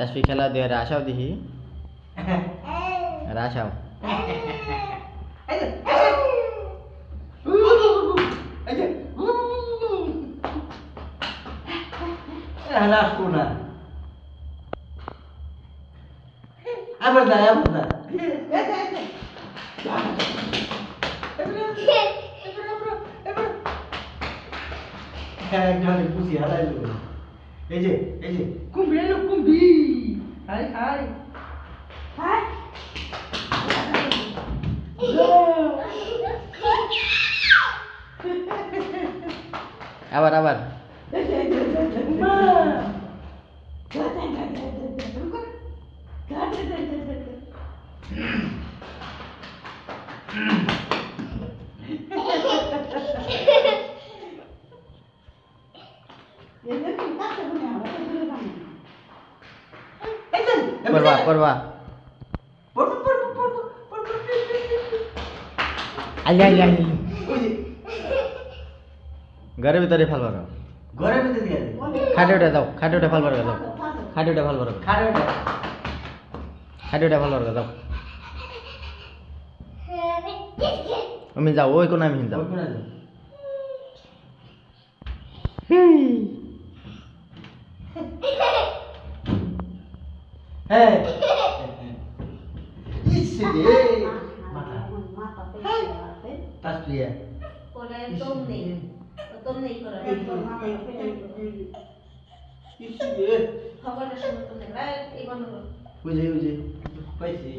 তাসফি খেলা দিয়ে রাশাও দিহি রাশাও আবার দা একজনে খুশি হারাইলো এই যে কুম্ভি এলো কুম্ভি হাই হাই হাই আবার আবার মা করবা করবা আই আই আই ঘরের ভিতরে ফাল বারো ঘরের ভিতরে দিয়ে খাটে উঠে যাও খাটে উঠে ফাল বারো যাও খাটে উঠে ফাল বারো খাড়ে ওঠে খাটে উঠে ফাল বারো যাও আমি যাও ওই কোন আমি যাও হ্যাঁ ইসে রে তাসফিয়া ইসে রে ওই যে পাইছি